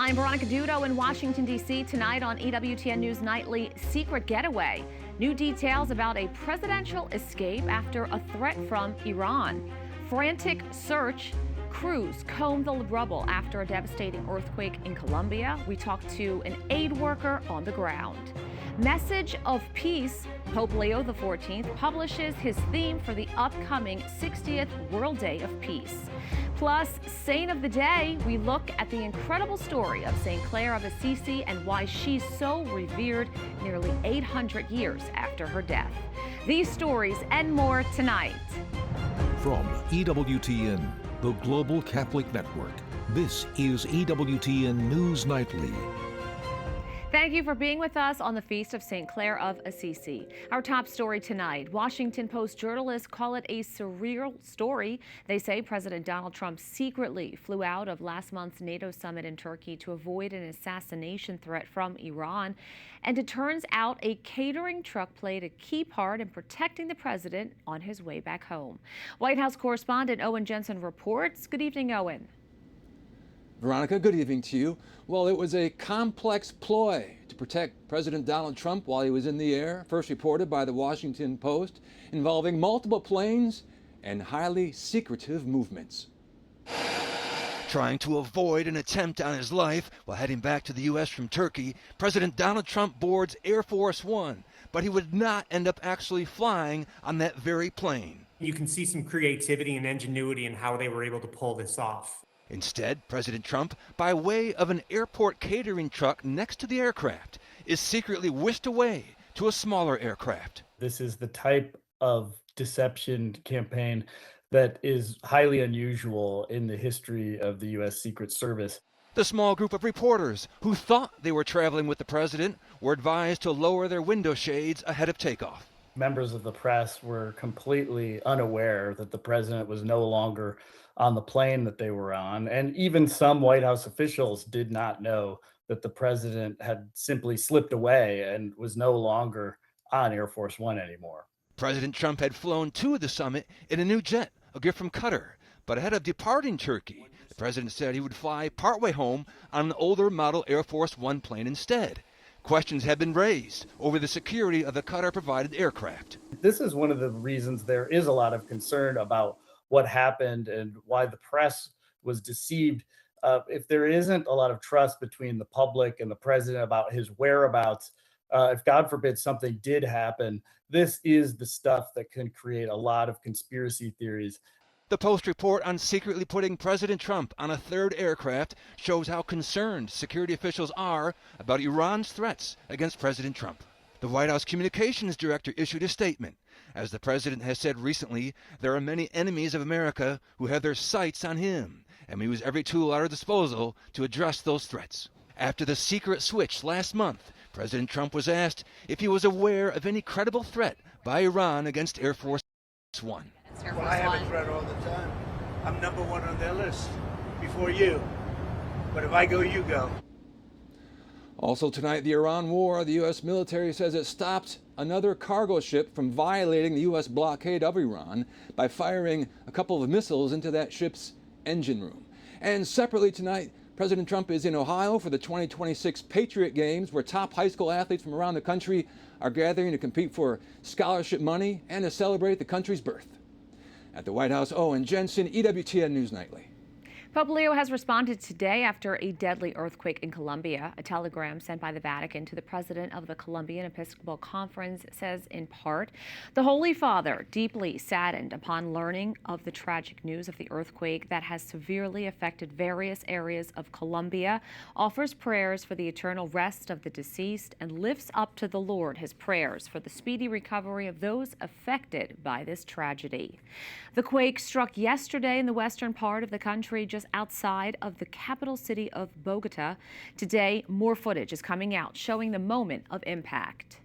I'm Veronica Dudo in Washington, D.C. Tonight on EWTN News Nightly, secret getaway. New details about a presidential escape after a threat from Iran. Frantic search. Crews comb the rubble after a devastating earthquake in Colombia. We talked to an aid worker on the ground. Message of peace. Pope Leo XIV publishes his theme for the upcoming 60th World Day of Peace. Plus, Saint of the Day, we look at the incredible story of St. Clare of Assisi and why she's so revered nearly 800 years after her death. These stories and more tonight. From EWTN, the Global Catholic Network, this is EWTN News Nightly. Thank you for being with us on the Feast of St. Clare of Assisi. Our top story tonight, Washington Post journalists call it a surreal story. They say President Donald Trump secretly flew out of last month's NATO summit in Turkey to avoid an assassination threat from Iran. And it turns out a catering truck played a key part in protecting the president on his way back home. White House correspondent Owen Jensen reports. Good evening, Owen. Veronica, good evening to you. Well, it was a complex ploy to protect President Donald Trump while he was in the air, first reported by the Washington Post, involving multiple planes and highly secretive movements. Trying to avoid an attempt on his life while heading back to the U.S. from Turkey, President Donald Trump boards Air Force One, but he would not end up actually flying on that very plane. You can see some creativity and ingenuity in how they were able to pull this off. Instead, President Trump, by way of an airport catering truck next to the aircraft, is secretly whisked away to a smaller aircraft. This is the type of deception campaign that is highly unusual in the history of the U.S. Secret Service. The small group of reporters who thought they were traveling with the president were advised to lower their window shades ahead of takeoff. Members of the press were completely unaware that the president was no longer on the plane that they were on. And even some White House officials did not know that the president had simply slipped away and was no longer on Air Force One anymore. President Trump had flown to the summit in a new jet, a gift from Qatar. But ahead of departing Turkey, the president said he would fly partway home on an older model Air Force One plane instead. Questions have been raised over the security of the Qatar-provided aircraft. This is one of the reasons there is a lot of concern about what happened and why the press was deceived. If there isn't a lot of trust between the public and the president about his whereabouts, if God forbid something did happen, this is the stuff that can create a lot of conspiracy theories. The Post report on secretly putting President Trump on a third aircraft shows how concerned security officials are about Iran's threats against President Trump. The White House communications director issued a statement. As the president has said recently, there are many enemies of America who have their sights on him, and we use every tool at our disposal to address those threats. After the secret switch last month, President Trump was asked if he was aware of any credible threat by Iran against Air Force One. Well, I have a threat all the time. I'm number one on their list before you. But if I go, you go. Also tonight, the Iran war. The U.S. military says it stopped another cargo ship from violating the U.S. blockade of Iran by firing a couple of missiles into that ship's engine room. And separately tonight, President Trump is in Ohio for the 2026 Patriot Games, where top high school athletes from around the country are gathering to compete for scholarship money and to celebrate the country's birth. At the White House, Owen Jensen, EWTN News Nightly. Pope Leo has responded today after a deadly earthquake in Colombia. A telegram sent by the Vatican to the president of the Colombian Episcopal Conference says, in part, the Holy Father, deeply saddened upon learning of the tragic news of the earthquake that has severely affected various areas of Colombia, offers prayers for the eternal rest of the deceased and lifts up to the Lord his prayers for the speedy recovery of those affected by this tragedy. The quake struck yesterday in the western part of the country, just outside of the capital city of Bogota. Today, more footage is coming out showing the moment of impact.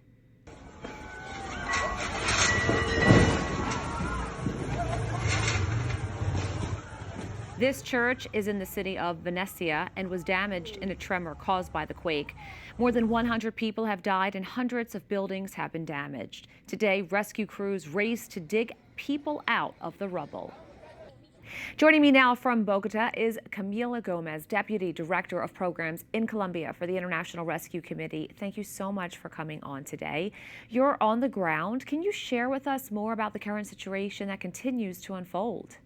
This church is in the city of Venecia and was damaged in a tremor caused by the quake. More than 100 people have died and hundreds of buildings have been damaged. Today, rescue crews raced to dig people out of the rubble. Joining me now from Bogota is Camila Gomez, Deputy Director of Programs in Colombia for the International Rescue Committee. Thank you so much for coming on today. You're on the ground. Can you share with us more about the current situation that continues to unfold?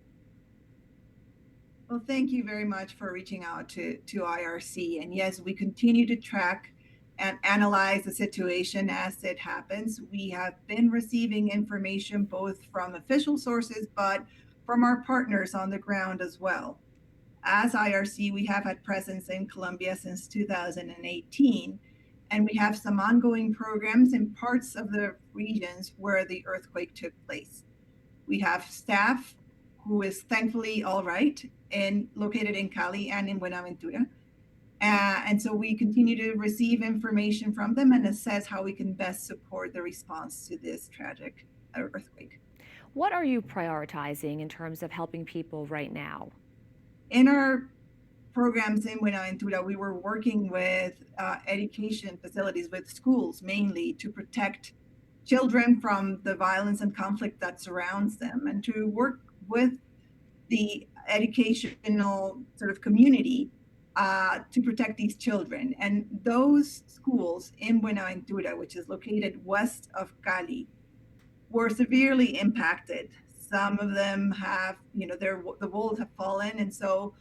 Well, thank you very much for reaching out to IRC. And yes, we continue to track and analyze the situation as it happens. We have been receiving information both from official sources, but from our partners on the ground as well. As IRC, we have had presence in Colombia since 2018, and we have some ongoing programs in parts of the regions where the earthquake took place. We have staff who is thankfully all right and located in Cali and in Buenaventura. And so we continue to receive information from them and assess how we can best support the response to this tragic earthquake. What are you prioritizing in terms of helping people right now? In our programs in Buenaventura, we were working with education facilities, with schools mainly, to protect children from the violence and conflict that surrounds them, and to work with the educational sort of community to protect these children. And those schools in Buenaventura, which is located west of Cali, were severely impacted. Some of them have, the walls have fallen, and so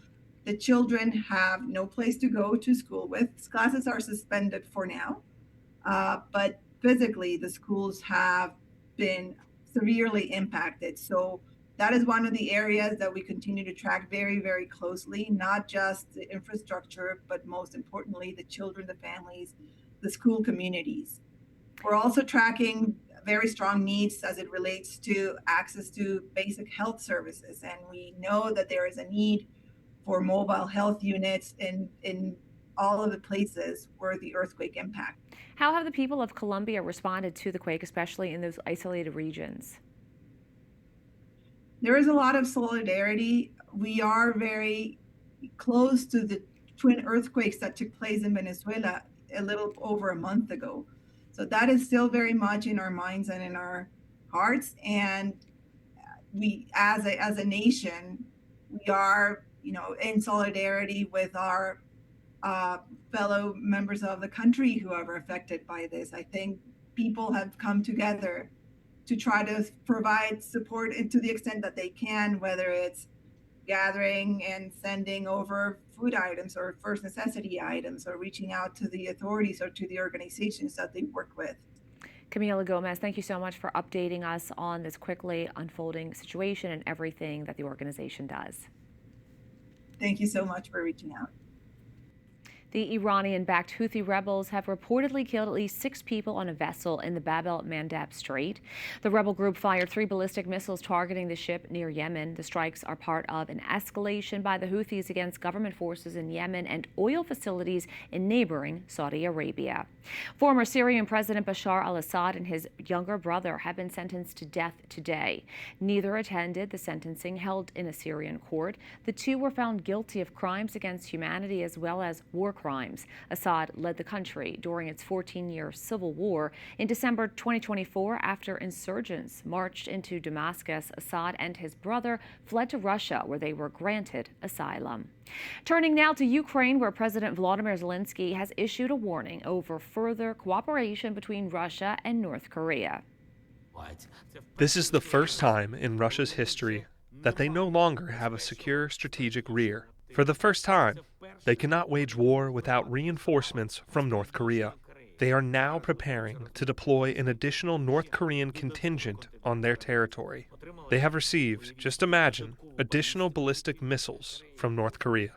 the children have no place to go to school with. Classes are suspended for now, but physically the schools have been severely impacted. So that is one of the areas that we continue to track very, very closely, not just the infrastructure, but most importantly, the children, the families, the school communities. We're also tracking very strong needs as it relates to access to basic health services. And we know that there is a need for mobile health units in all of the places where the earthquake impacted. How have the people of Colombia responded to the quake, especially in those isolated regions? There is a lot of solidarity. We are very close to the twin earthquakes that took place in Venezuela a little over a month ago. So that is still very much in our minds and in our hearts. And we, as a nation, we are, in solidarity with our fellow members of the country who are affected by this. I think people have come together to try to provide support to the extent that they can, whether it's gathering and sending over food items or first necessity items, or reaching out to the authorities or to the organizations that they work with. Camila Gomez, thank you so much for updating us on this quickly unfolding situation and everything that the organization does. Thank you so much for reaching out. The Iranian-backed Houthi rebels have reportedly killed at least 6 people on a vessel in the Bab el-Mandeb Strait. The rebel group fired 3 ballistic missiles targeting the ship near Yemen. The strikes are part of an escalation by the Houthis against government forces in Yemen and oil facilities in neighboring Saudi Arabia. Former Syrian President Bashar al-Assad and his younger brother have been sentenced to death today. Neither attended the sentencing held in a Syrian court. The two were found guilty of crimes against humanity as well as war crimes. Assad led the country during its 14-year civil war. In December 2024, after insurgents marched into Damascus, Assad and his brother fled to Russia, where they were granted asylum. Turning now to Ukraine, where President Volodymyr Zelensky has issued a warning over further cooperation between Russia and North Korea. This is the first time in Russia's history that they no longer have a secure strategic rear. For the first time, they cannot wage war without reinforcements from North Korea. They are now preparing to deploy an additional North Korean contingent on their territory. They have received, just imagine, additional ballistic missiles from North Korea.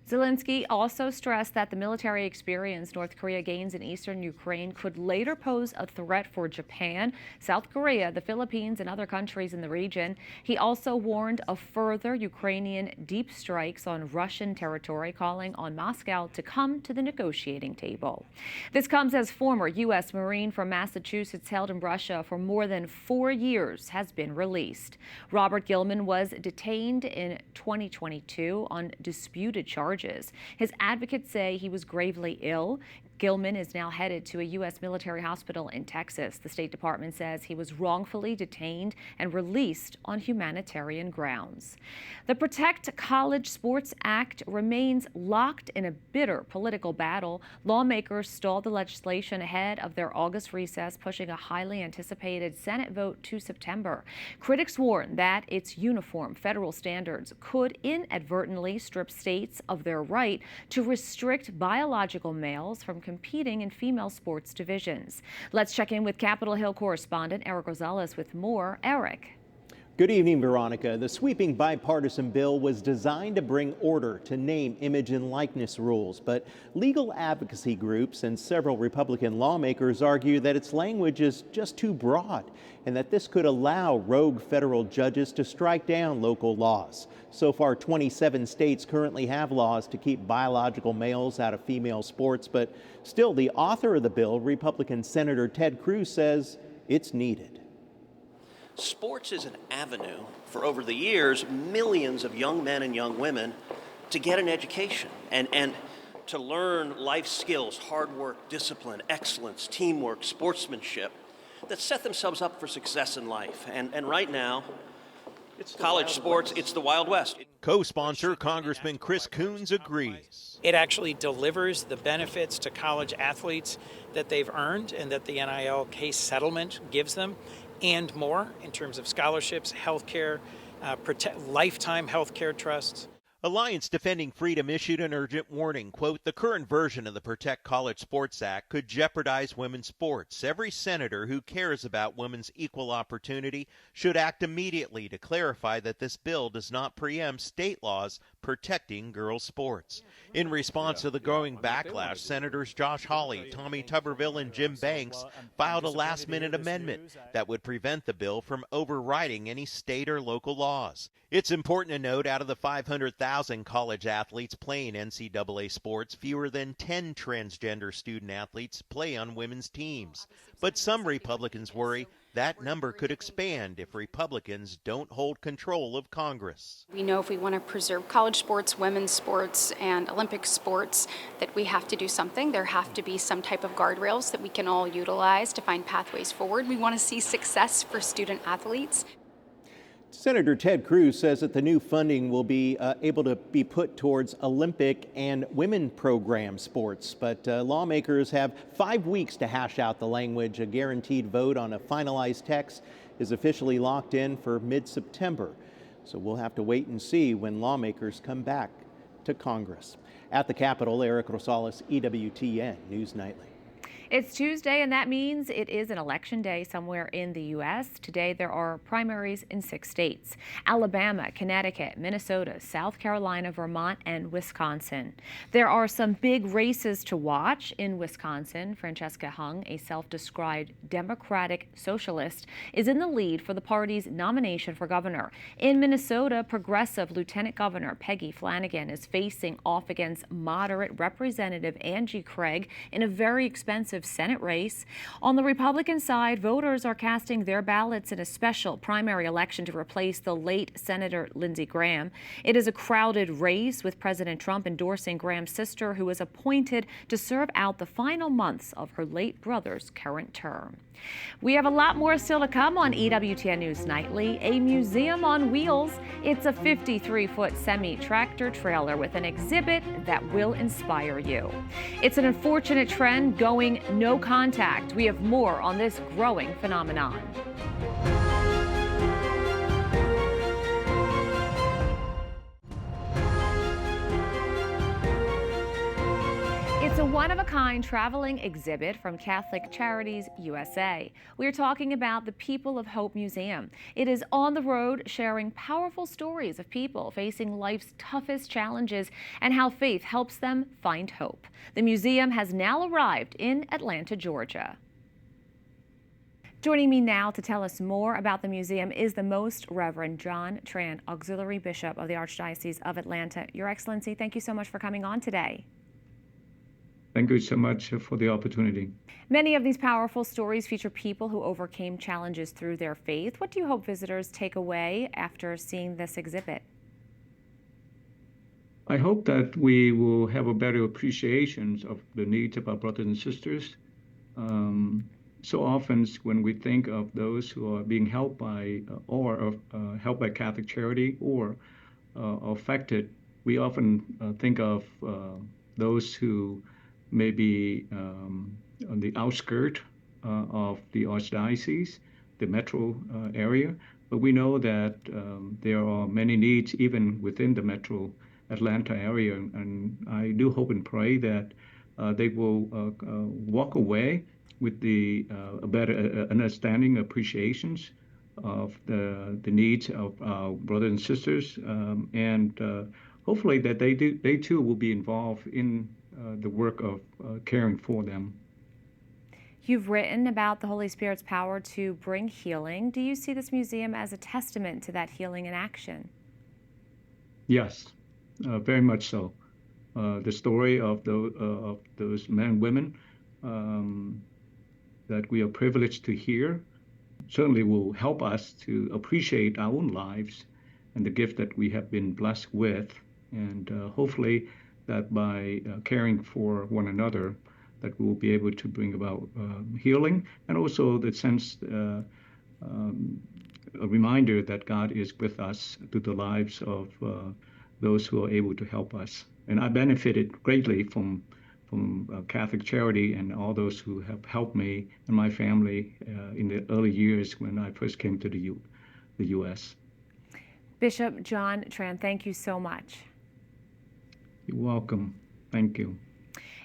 Zelensky also stressed that the military experience North Korea gains in eastern Ukraine could later pose a threat for Japan, South Korea, the Philippines, and other countries in the region. He also warned of further Ukrainian deep strikes on Russian territory, calling on Moscow to come to the negotiating table. This comes as former U.S. Marine from Massachusetts held in Russia for more than 4 years has been released. Robert Gilman was detained in 2022 on disputed charges. His advocates say he was gravely ill. Gilman is now headed to a U.S. military hospital in Texas. The State Department says he was wrongfully detained and released on humanitarian grounds. The Protect College Sports Act remains locked in a bitter political battle. Lawmakers stalled the legislation ahead of their August recess, pushing a highly anticipated Senate vote to September. Critics warn that its uniform federal standards could inadvertently strip states of their right to restrict biological males from competing in female sports divisions. Let's check in with Capitol Hill correspondent Eric Rosales with more. Eric. Good evening, Veronica. The sweeping bipartisan bill was designed to bring order to name, image, and likeness rules, but legal advocacy groups and several Republican lawmakers argue that its language is just too broad and that this could allow rogue federal judges to strike down local laws. So far, 27 states currently have laws to keep biological males out of female sports, but still the author of the bill, Republican Senator Ted Cruz, says it's needed. Sports is an avenue for, over the years, millions of young men and young women to get an education and to learn life skills, hard work, discipline, excellence, teamwork, sportsmanship that set themselves up for success in life. And right now, it's college sports, it's the Wild West. Co-sponsor Congressman Chris Coons agrees. It actually delivers the benefits to college athletes that they've earned and that the NIL case settlement gives them, and more in terms of scholarships, health care, lifetime health care trusts. Alliance Defending Freedom issued an urgent warning. Quote, the current version of the Protect College Sports Act could jeopardize women's sports. Every senator who cares about women's equal opportunity should act immediately to clarify that this bill does not preempt state laws protecting girls' sports. In response to the growing backlash, Senators Josh Hawley, Tommy Tuberville, and Jim Banks filed a last-minute amendment that would prevent the bill from overriding any state or local laws. It's important to note, out of the 500,000 college athletes playing NCAA sports, fewer than 10 transgender student athletes play on women's teams. But some Republicans worry that number could expand if Republicans don't hold control of Congress. We know if we want to preserve college sports, women's sports, and Olympic sports, that we have to do something. There have to be some type of guardrails that we can all utilize to find pathways forward. We want to see success for student athletes. Senator Ted Cruz says that the new funding will be able to be put towards Olympic and women program sports, but lawmakers have 5 weeks to hash out the language. A guaranteed vote on a finalized text is officially locked in for mid-September, so we'll have to wait and see when lawmakers come back to Congress. At the Capitol, Eric Rosales, EWTN News Nightly. It's Tuesday, and that means it is an election day somewhere in the U.S. Today, there are primaries in 6 states: Alabama, Connecticut, Minnesota, South Carolina, Vermont, and Wisconsin. There are some big races to watch. In Wisconsin, Francesca Hung, a self-described Democratic socialist, is in the lead for the party's nomination for governor. In Minnesota, progressive Lieutenant Governor Peggy Flanagan is facing off against moderate Representative Angie Craig in a very expensive Senate race. On the Republican side, voters are casting their ballots in a special primary election to replace the late Senator Lindsey Graham. It is a crowded race, with President Trump endorsing Graham's sister, who was appointed to serve out the final months of her late brother's current term. We have a lot more still to come on EWTN News Nightly. A museum on wheels. It's a 53-foot semi-tractor trailer with an exhibit that will inspire you. It's an unfortunate trend going no contact. We have more on this growing phenomenon. It's a one-of-a-kind traveling exhibit from Catholic Charities USA. We're talking about the People of Hope Museum. It is on the road, sharing powerful stories of people facing life's toughest challenges and how faith helps them find hope. The museum has now arrived in Atlanta, Georgia. Joining me now to tell us more about the museum is the Most Reverend John Tran, Auxiliary Bishop of the Archdiocese of Atlanta. Your Excellency, thank you so much for coming on today. Thank you so much for the opportunity. Many of these powerful stories feature people who overcame challenges through their faith. What do you hope visitors take away after seeing this exhibit? I hope that we will have a better appreciation of the needs of our brothers and sisters. So often when we think of those who are being helped by or helped by Catholic charity or affected, we often think of those who may be on the outskirts of the archdiocese, the metro area. But we know that there are many needs even within the metro Atlanta area, and I do hope and pray that they will walk away with a better understanding, appreciations of the needs of our brothers and sisters, and hopefully that they too will be involved in the work of caring for them. You've written about the Holy Spirit's power to bring healing. Do you see this museum as a testament to that healing in action? Yes, very much so. The story of those men and women that we are privileged to hear certainly will help us to appreciate our own lives and the gift that we have been blessed with. And hopefully that by caring for one another, that we will be able to bring about healing, and also the sense, a reminder that God is with us through the lives of those who are able to help us. And I benefited greatly from Catholic charity and all those who have helped me and my family in the early years when I first came to the U.S. Bishop John Tran, thank you so much. You're welcome. Thank you.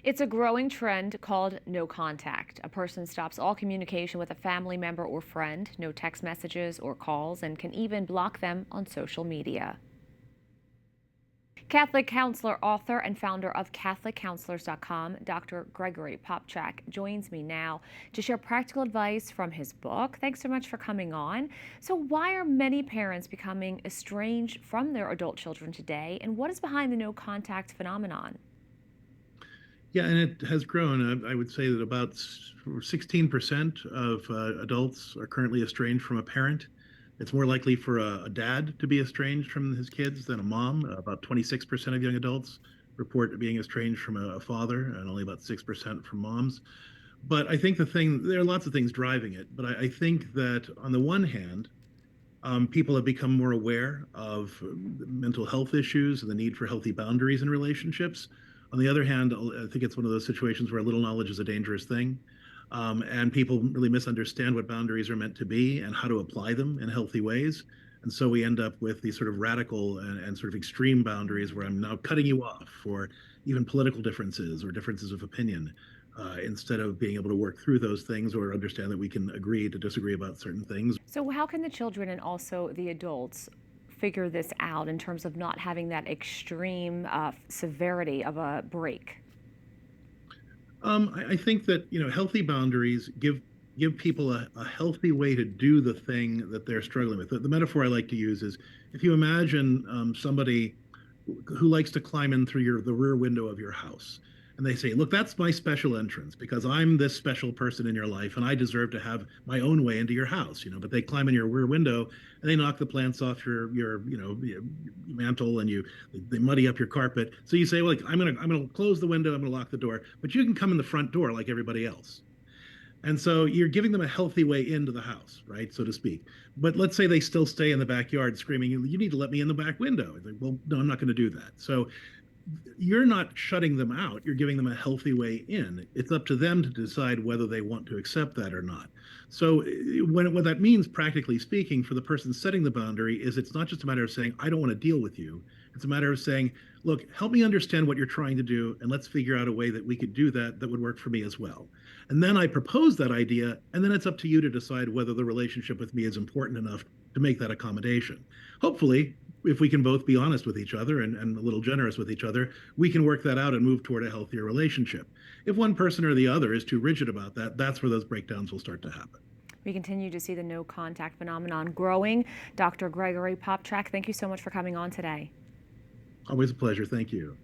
It's a growing trend called no contact. A person stops all communication with a family member or friend, no text messages or calls, and can even block them on social media. Catholic counselor, author, and founder of CatholicCounselors.com, Dr. Gregory Popchak, joins me now to share practical advice from his book. Thanks so much for coming on. So why are many parents becoming estranged from their adult children today, and what is behind the no contact phenomenon? Yeah, and it has grown. I would say that about 16% of adults are currently estranged from a parent. It's more likely for a dad to be estranged from his kids than a mom. About 26% of young adults report being estranged from a father, and only about 6% from moms. But I think there are lots of things driving it. But I think that on the one hand, people have become more aware of mental health issues and the need for healthy boundaries in relationships. On the other hand, I think it's one of those situations where a little knowledge is a dangerous thing. And people really misunderstand what boundaries are meant to be and how to apply them in healthy ways. And so we end up with these sort of radical and sort of extreme boundaries where I'm now cutting you off for even political differences or differences of opinion, instead of being able to work through those things or understand that we can agree to disagree about certain things. So how can the children and also the adults figure this out in terms of not having that extreme severity of a break? I think that healthy boundaries give people a healthy way to do the thing that they're struggling with. The metaphor I like to use is if you imagine somebody who likes to climb in through the rear window of your house, and they say, "Look, that's my special entrance because I'm this special person in your life, and I deserve to have my own way into your house." But they climb in your rear window and they knock the plants off your mantle, and they muddy up your carpet. So you say, "Well, I'm gonna close the window, I'm gonna lock the door, but you can come in the front door like everybody else." And so you're giving them a healthy way into the house, right, so to speak. But let's say they still stay in the backyard screaming, "You need to let me in the back window." It's like, well, no, I'm not going to do that. So you're not shutting them out. You're giving them a healthy way in. It's up to them to decide whether they want to accept that or not. So what that means, practically speaking, for the person setting the boundary is it's not just a matter of saying, "I don't want to deal with you." It's a matter of saying, "Look, help me understand what you're trying to do, and let's figure out a way that we could do that would work for me as well." And then I propose that idea, and then it's up to you to decide whether the relationship with me is important enough to make that accommodation. Hopefully, if we can both be honest with each other and a little generous with each other, we can work that out and move toward a healthier relationship. If one person or the other is too rigid about that, that's where those breakdowns will start to happen. We continue to see the no contact phenomenon growing. Dr. Gregory Popchak, thank you so much for coming on today. Always a pleasure. Thank you.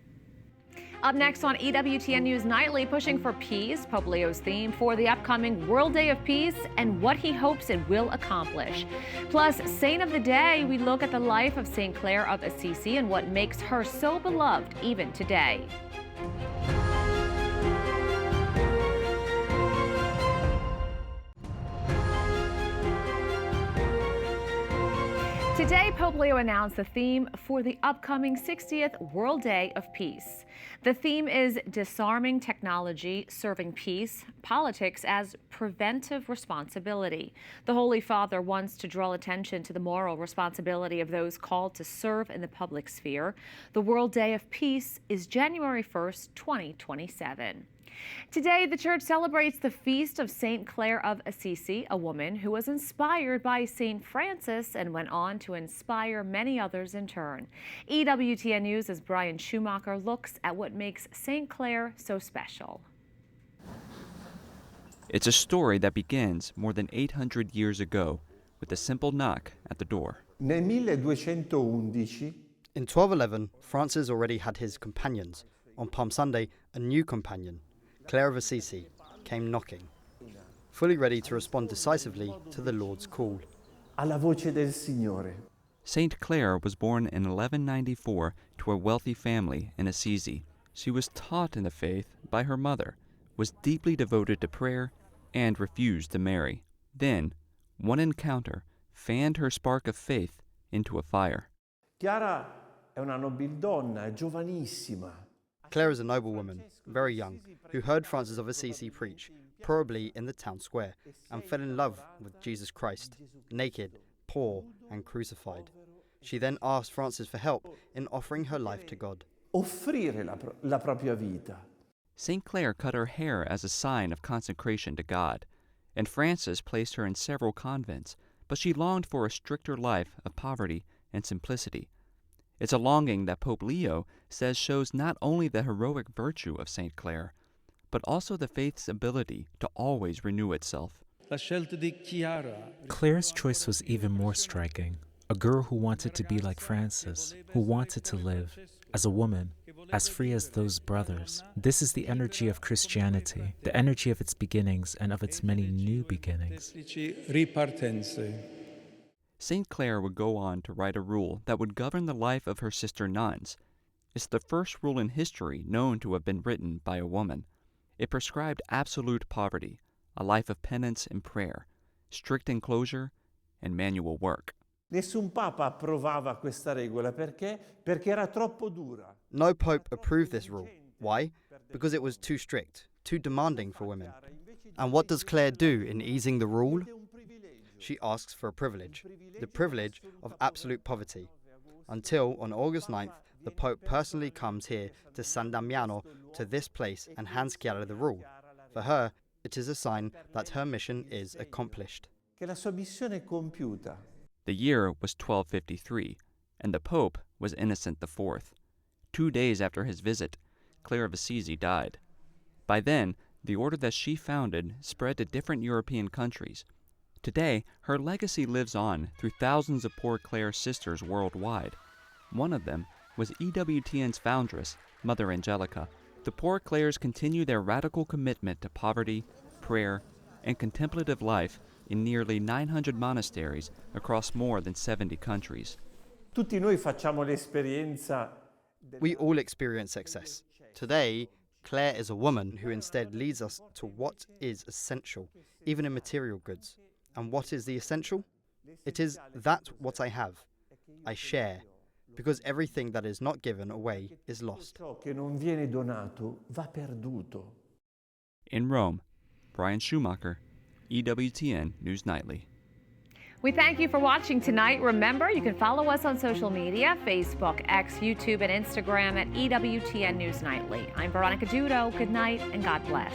Up next on EWTN News Nightly, pushing for peace, Pope Leo's theme for the upcoming World Day of Peace and what he hopes it will accomplish. Plus, Saint of the Day, we look at the life of St. Clare of Assisi and what makes her so beloved even today. Today, Pope Leo announced the theme for the upcoming 60th World Day of Peace. The theme is disarming technology, serving peace, politics as preventive responsibility. The Holy Father wants to draw attention to the moral responsibility of those called to serve in the public sphere. The World Day of Peace is January 1st, 2027. Today, the Church celebrates the feast of St. Clare of Assisi, a woman who was inspired by St. Francis and went on to inspire many others in turn. EWTN News' Brian Schumacher looks at what makes St. Clare so special. It's a story that begins more than 800 years ago with a simple knock at the door. In 1211, Francis already had his companions. On Palm Sunday, a new companion, Clare of Assisi, came knocking, fully ready to respond decisively to the Lord's call. Alla voce del Signore. Saint Clare was born in 1194 to a wealthy family in Assisi. She was taught in the faith by her mother, was deeply devoted to prayer, and refused to marry. Then, one encounter fanned her spark of faith into a fire. Chiara è una nobil donna, è giovanissima. Clare is a noble woman, very young, who heard Francis of Assisi preach, probably in the town square, and fell in love with Jesus Christ, naked, poor, and crucified. She then asked Francis for help in offering her life to God. Offrire la propria vita. St. Clare cut her hair as a sign of consecration to God, and Francis placed her in several convents, but she longed for a stricter life of poverty and simplicity. It's a longing that Pope Leo says shows not only the heroic virtue of St. Clare, but also the faith's ability to always renew itself. Clare's choice was even more striking. A girl who wanted to be like Francis, who wanted to live as a woman, as free as those brothers. This is the energy of Christianity, the energy of its beginnings and of its many new beginnings. St. Clare would go on to write a rule that would govern the life of her sister nuns. It's the first rule in history known to have been written by a woman. It prescribed absolute poverty, a life of penance and prayer, strict enclosure, and manual work. Nessun papa approvava questa regola perché era troppo dura. No pope approved this rule. Why? Because it was too strict, too demanding for women. And what does Clare do in easing the rule? She asks for a privilege, the privilege of absolute poverty, until on August 9th, the Pope personally comes here to San Damiano, to this place, and hands Chiara the rule. For her, it is a sign that her mission is accomplished. Che la sua missione è compiuta. The year was 1253, and the Pope was Innocent IV. 2 days after his visit, Clare of Assisi died. By then, the order that she founded spread to different European countries. Today, her legacy lives on through thousands of Poor Clare sisters worldwide. One of them was EWTN's foundress, Mother Angelica. The Poor Clares continue their radical commitment to poverty, prayer, and contemplative life in nearly 900 monasteries across more than 70 countries. Tutti noi facciamo l'esperienza. We all experience success. Today, Clare is a woman who instead leads us to what is essential, even in material goods. And what is the essential? It is that what I have, I share, because everything that is not given away is lost. In Rome, Brian Schumacher, EWTN News Nightly. We thank you for watching tonight. Remember, you can follow us on social media, Facebook, X, YouTube, and Instagram at EWTN News Nightly. I'm Veronica Dudo. Good night and God bless.